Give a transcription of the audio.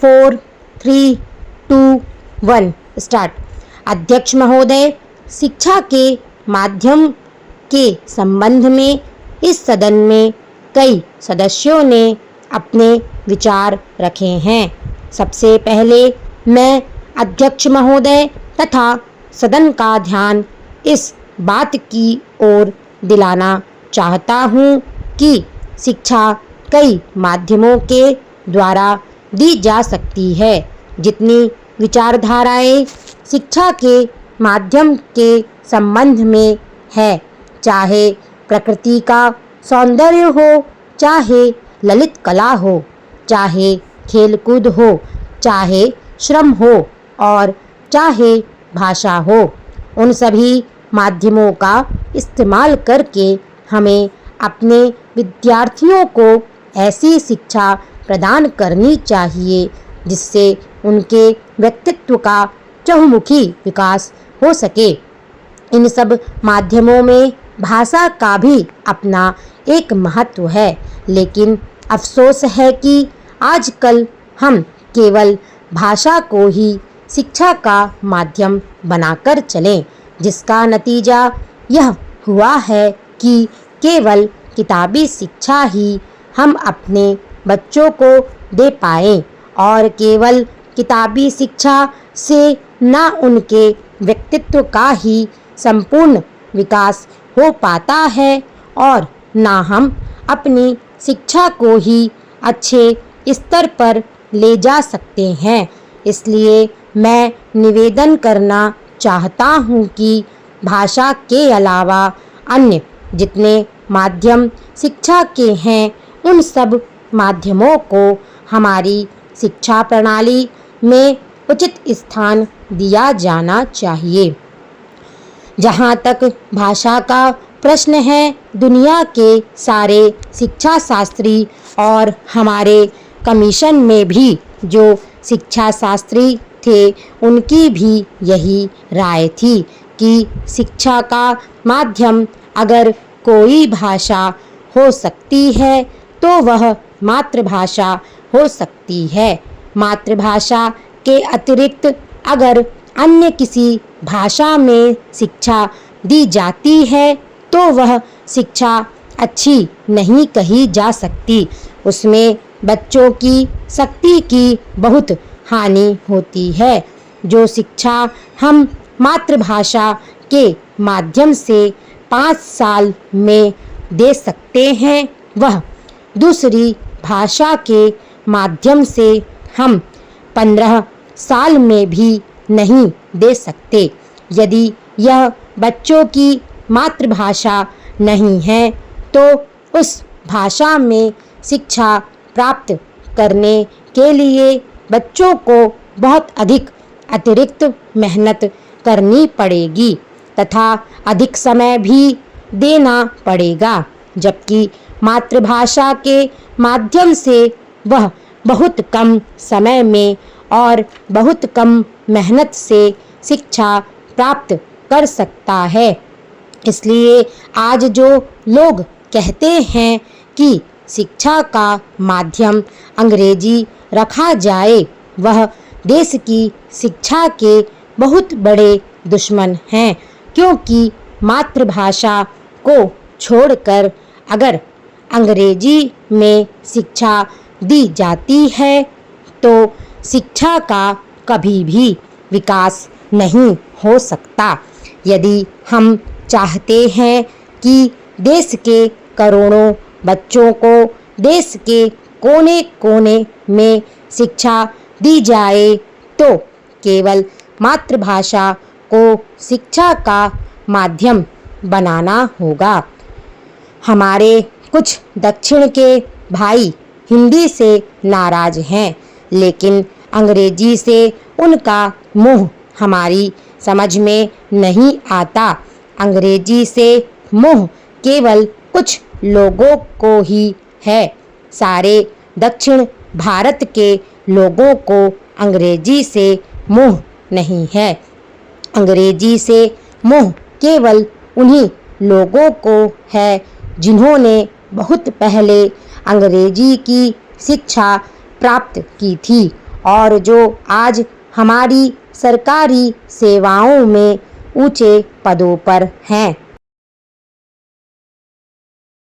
4, 3, 2, 1 start. अध्यक्ष महोदय, शिक्षा के माध्यम के संबंध में इस सदन में कई सदस्यों ने अपने विचार रखे हैं। सबसे पहले मैं अध्यक्ष महोदय तथा सदन का ध्यान इस बात की ओर दिलाना चाहता हूँ कि शिक्षा कई माध्यमों के द्वारा दी जा सकती है। जितनी विचारधाराएं शिक्षा के माध्यम के संबंध में है, चाहे प्रकृति का सौंदर्य हो, चाहे ललित कला हो, चाहे खेलकूद हो, चाहे श्रम हो और चाहे भाषा हो, उन सभी माध्यमों का इस्तेमाल करके हमें अपने विद्यार्थियों को ऐसी शिक्षा प्रदान करनी चाहिए जिससे उनके व्यक्तित्व का चहुमुखी विकास हो सके। इन सब माध्यमों में भाषा का भी अपना एक महत्व है, लेकिन अफसोस है कि आजकल हम केवल भाषा को ही शिक्षा का माध्यम बनाकर चलें, जिसका नतीजा यह हुआ है कि केवल किताबी शिक्षा ही हम अपने बच्चों को दे पाएं और केवल किताबी शिक्षा से न उनके व्यक्तित्व का ही संपूर्ण विकास हो पाता है और न हम अपनी शिक्षा को ही अच्छे स्तर पर ले जा सकते हैं। इसलिए मैं निवेदन करना चाहता हूँ कि भाषा के अलावा अन्य जितने माध्यम शिक्षा के हैं, उन सब माध्यमों को हमारी शिक्षा प्रणाली में उचित स्थान दिया जाना चाहिए। जहाँ तक भाषा का प्रश्न है, दुनिया के सारे शिक्षा शास्त्री और हमारे कमीशन में भी जो शिक्षा शास्त्री थे, उनकी भी यही राय थी कि शिक्षा का माध्यम अगर कोई भाषा हो सकती है तो वह मातृभाषा हो सकती है। मातृभाषा के अतिरिक्त अगर अन्य किसी भाषा में शिक्षा दी जाती है तो वह शिक्षा अच्छी नहीं कही जा सकती। उसमें बच्चों की शक्ति की बहुत हानि होती है। जो शिक्षा हम मातृभाषा के माध्यम से 5 साल में दे सकते हैं, वह दूसरी भाषा के माध्यम से हम 15 साल में भी नहीं दे सकते। यदि यह बच्चों की मातृभाषा नहीं है तो उस भाषा में शिक्षा प्राप्त करने के लिए बच्चों को बहुत अधिक अतिरिक्त मेहनत करनी पड़ेगी तथा अधिक समय भी देना पड़ेगा, जबकि मातृभाषा के माध्यम से वह बहुत कम समय में और बहुत कम मेहनत से शिक्षा प्राप्त कर सकता है। इसलिए आज जो लोग कहते हैं कि शिक्षा का माध्यम अंग्रेजी रखा जाए, वह देश की शिक्षा के बहुत बड़े दुश्मन हैं, क्योंकि मातृभाषा को छोड़कर अगर अंग्रेजी में शिक्षा दी जाती है तो शिक्षा का कभी भी विकास नहीं हो सकता। यदि हम चाहते हैं कि देश के करोड़ों बच्चों को देश के कोने कोने में शिक्षा दी जाए तो केवल मातृभाषा को शिक्षा का माध्यम बनाना होगा। हमारे कुछ दक्षिण के भाई हिंदी से नाराज हैं, लेकिन अंग्रेजी से उनका मोह हमारी समझ में नहीं आता। अंग्रेजी से मोह केवल कुछ लोगों को ही है। सारे दक्षिण भारत के लोगों को अंग्रेजी से मोह नहीं है। अंग्रेजी से मोह केवल उन्हीं लोगों को है जिन्होंने बहुत पहले अंग्रेजी की शिक्षा प्राप्त की थी और जो आज हमारी सरकारी सेवाओं में ऊंचे पदों पर हैं।